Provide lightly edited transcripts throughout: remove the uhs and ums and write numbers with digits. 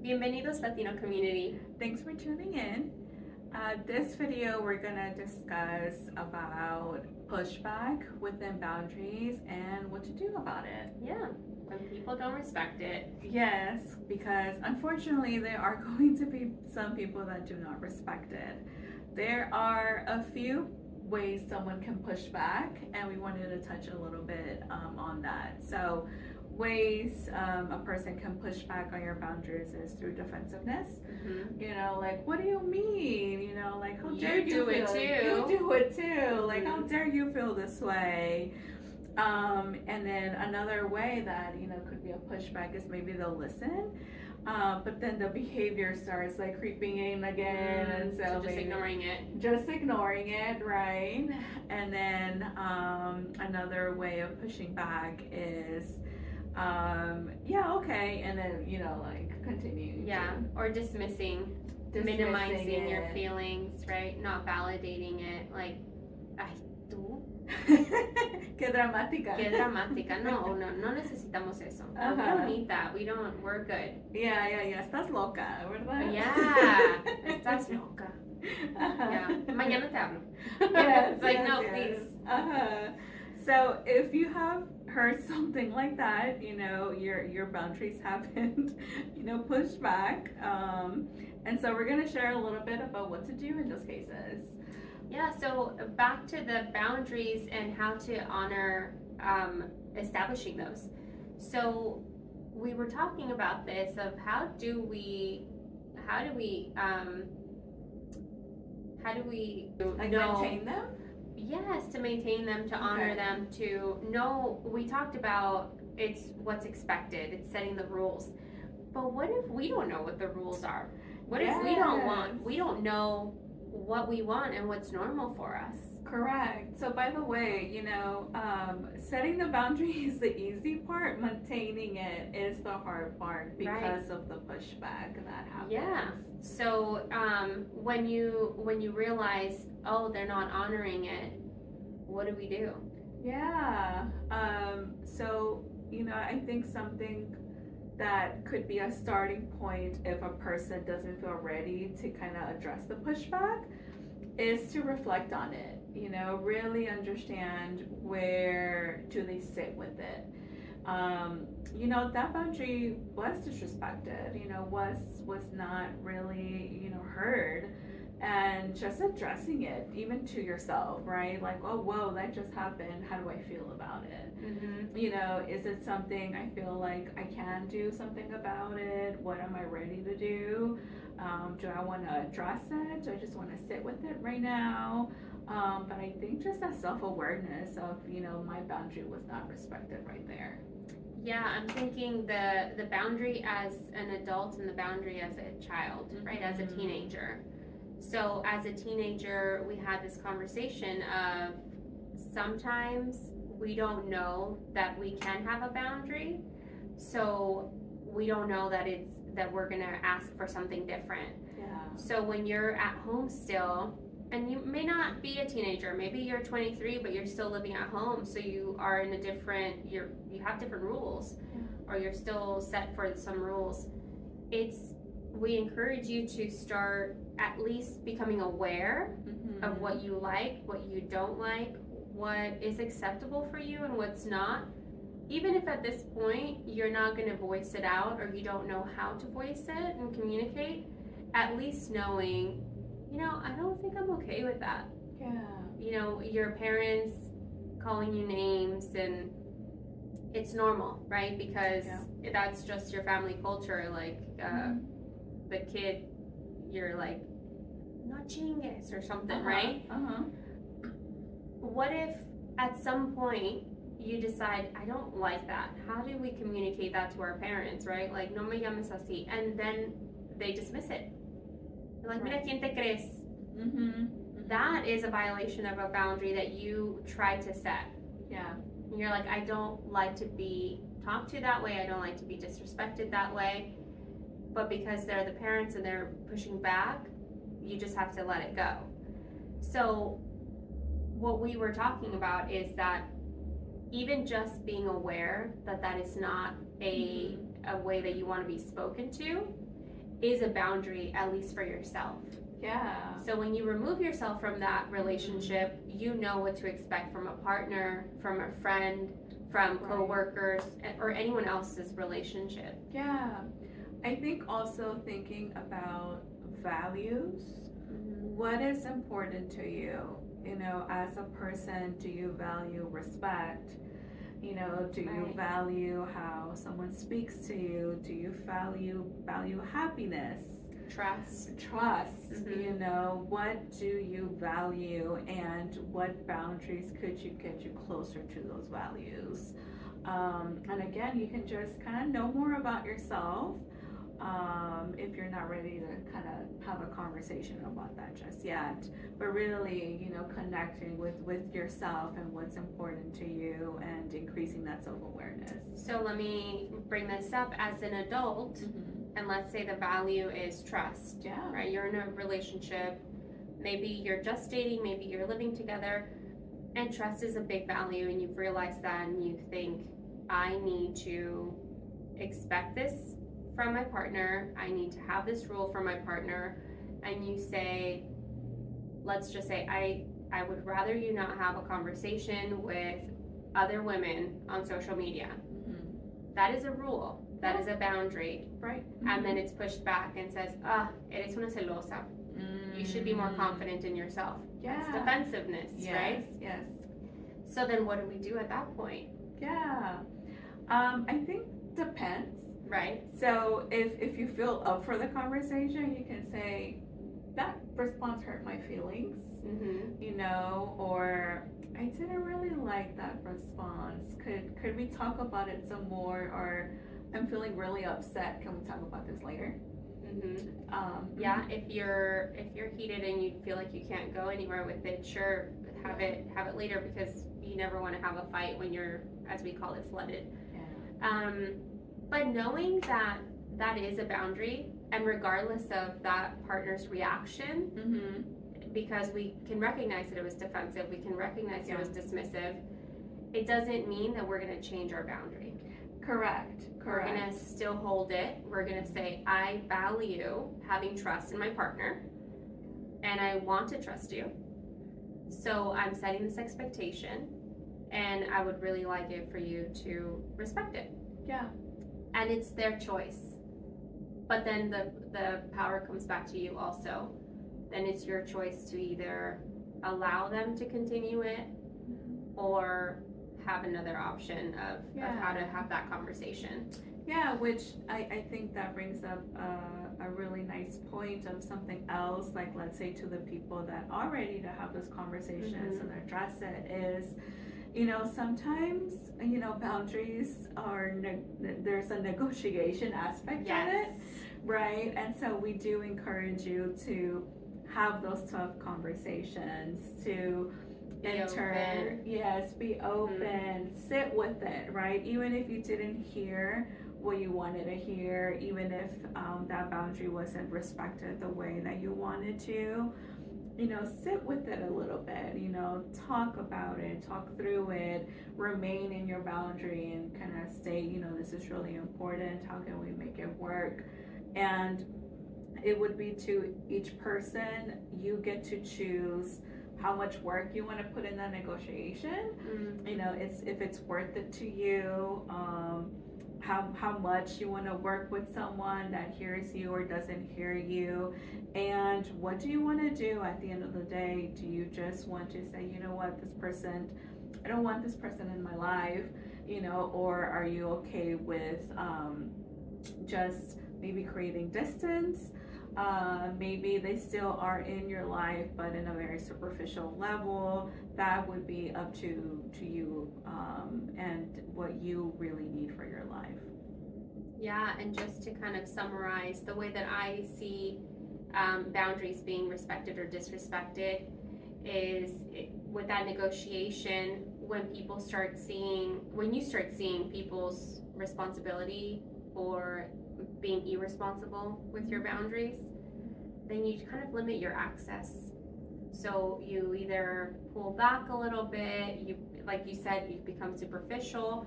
Bienvenidos Latino community. Thanks for tuning in. This video we're gonna discuss about pushback within boundaries and what to do about it. Yeah, when people don't respect it. Yes, because unfortunately there are going to be some people that do not respect it. There are a few ways someone can push back, and we wanted to touch a little bit on that. So ways a person can push back on your boundaries is through defensiveness. Mm-hmm. You know, like, what do you mean? You know, like, how dare you do it feel? too. You do it too. Mm-hmm. Like, how dare you feel this way? And then another way that, you know, could be a pushback is maybe they'll listen, but then the behavior starts like creeping in again, and so just ignoring it. Just ignoring it, right? And then another way of pushing back is yeah, okay, and then, you know, like, continue. Yeah, or dismissing minimizing your feelings, right? Not validating it, like, ay, tú. Qué dramática. Qué dramática. No necesitamos eso. We don't need that. We're good. Yeah. Estás loca, ¿verdad? Yeah, estás loca. Yeah, mañana te hablo. Yes, it's like, yes, no, yes. please. So if you have heard something like that, you know, your boundaries haven't, you know, pushed back. And so we're gonna share a little bit about what to do in those cases. Yeah, so back to the boundaries and how to honor establishing those. So we were talking about this of how do we Like, know, maintain them? yes, to maintain them, to honor them, to know. We talked about it's what's expected, it's setting the rules. But what if we don't know what the rules are? What if we don't know what we want and what's normal for us? Correct. So by the way, you know, setting the boundary is the easy part. Maintaining it is the hard part because of the pushback that happens. Yeah. So when you realize, oh, they're not honoring it, what do we do? Yeah. So, you know, I think something that could be a starting point if a person doesn't feel ready to kind of address the pushback is to reflect on it. You know, really understand where do they sit with it. You know, that boundary was disrespected, you know, was not really, you know, heard, and just addressing it even to yourself, right? Like, oh, whoa, that just happened, how do I feel about it? Mm-hmm. You know, is it something I feel like I can do something about it? What am I ready to do? Do I want to address it? Do I just want to sit with it right now? But I think just that self-awareness of, you know, my boundary was not respected right there. Yeah, I'm thinking the boundary as an adult and the boundary as a child, right? As a teenager. So as a teenager, we had this conversation of sometimes we don't know that we can have a boundary. So we don't know that we're gonna ask for something different. Yeah. So when you're at home still, and you may not be a teenager, maybe you're 23, but you're still living at home, so you are in a different, you have different rules, or you're still set for some rules. We encourage you to start at least becoming aware of what you like, what you don't like, what is acceptable for you and what's not. Even if at this point you're not going to voice it out or you don't know how to voice it and communicate, at least knowing, you know, I don't think I'm okay with that. Yeah. You know, your parents calling you names, and it's normal, right? Because that's just your family culture. Like, the kid, you're like, no chingues or something, right? What if at some point you decide, I don't like that? How do we communicate that to our parents, right? Like, no me llames así. And then they dismiss it. They're like, mira quién te crees. That is a violation of a boundary that you tried to set. Yeah. And you're like, I don't like to be talked to that way. I don't like to be disrespected that way. But because they're the parents and they're pushing back, you just have to let it go. So what we were talking about is that even just being aware that that is not a way that you want to be spoken to, is a boundary, at least for yourself. Yeah. So when you remove yourself from that relationship, you know what to expect from a partner, from a friend, from coworkers, or anyone else's relationship. Yeah. I think also thinking about values. What is important to you? You know, as a person, do you value respect? You know, do you value how someone speaks to you? Do you value happiness? Trust. You know, what do you value, and what boundaries could you get you closer to those values? And again, you can just kind of know more about yourself, if you're not ready to kind of have a conversation about that just yet. But really, you know, connecting with yourself and what's important to you, and increasing that self-awareness. So let me bring this up. As an adult, and let's say the value is trust. Yeah. Right? You're in a relationship. Maybe you're just dating, maybe you're living together, and trust is a big value, and you've realized that, and you think, I need to expect this from my partner, I need to have this rule from my partner, and you say, let's just say, I would rather you not have a conversation with other women on social media. That is a rule. That is a boundary. Right. And then it's pushed back and says, eres una celosa. You should be more confident in yourself. Yeah. It's defensiveness, right? Yes. So then what do we do at that point? Yeah. I think depends. Right. So if you feel up for the conversation, you can say, that response hurt my feelings, you know, or I didn't really like that response. Could we talk about it some more? Or I'm feeling really upset. Can we talk about this later? Yeah, if you're heated and you feel like you can't go anywhere with it, sure, have it later, because you never want to have a fight when you're, as we call it, flooded. Yeah. But knowing that that is a boundary, and regardless of that partner's reaction, because we can recognize that it was defensive, we can recognize it was dismissive, it doesn't mean that we're going to change our boundary. Correct. We're going to still hold it. We're going to say, I value having trust in my partner, and I want to trust you. So I'm setting this expectation, and I would really like it for you to respect it. Yeah. And it's their choice. But then the power comes back to you also. Then it's your choice to either allow them to continue it, or have another option of how to have that conversation. Yeah, which I think that brings up a really nice point of something else, like let's say to the people that are ready to have those conversations and address it, is, you know, sometimes, you know, boundaries are, there's a negotiation aspect of it, right? And so we do encourage you to have those tough conversations, to be open, sit with it, right? Even if you didn't hear what you wanted to hear, even if that boundary wasn't respected the way that you wanted to, you know, sit with it a little bit, you know, talk about it, talk through it, remain in your boundary, and kind of state, you know, this is really important, how can we make it work? And it would be to each person, you get to choose how much work you want to put in that negotiation. You know, if it's worth it to you, how much you want to work with someone that hears you or doesn't hear you, and what do you want to do at the end of the day? Do you just want to say, you know what, this person, I don't want this person in my life, you know, or are you okay with just maybe creating distance? Maybe they still are in your life, but in a very superficial level. That would be up to you, and what you really need for your life. Yeah, and just to kind of summarize, the way that I see boundaries being respected or disrespected is with that negotiation, when you start seeing people's responsibility or being irresponsible with your boundaries, then you kind of limit your access. So you either pull back a little bit, you, like you said, you become superficial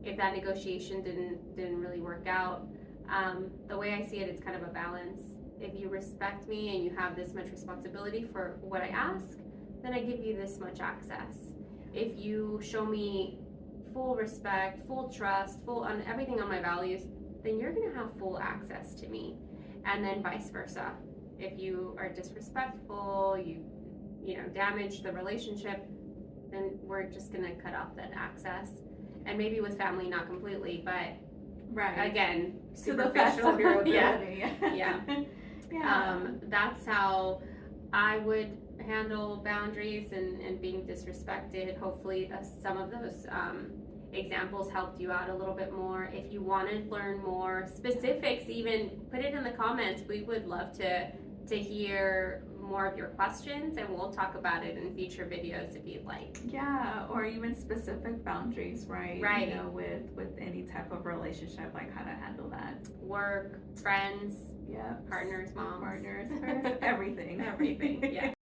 if that negotiation didn't really work out. The way I see it, it's kind of a balance. If you respect me and you have this much responsibility for what I ask, then I give you this much access. If you show me full respect, full trust, full on everything on my values, then you're gonna have full access to me. And then vice versa. If you are disrespectful, you know, damage the relationship, then we're just gonna cut off that access. And maybe with family, not completely, but Right. again, To the best superficial. of your Yeah. ability. Yeah. Yeah. That's how I would handle boundaries and being disrespected. Hopefully, some of those examples helped you out a little bit more. If you want to learn more specifics, even put it in the comments. We would love to hear more of your questions, and we'll talk about it in future videos if you'd like. Yeah, or even specific boundaries, right? Right. You know, with any type of relationship, like how to handle that. Work, friends, Yeah. partners, moms. Partners, everything. Everything. Yeah.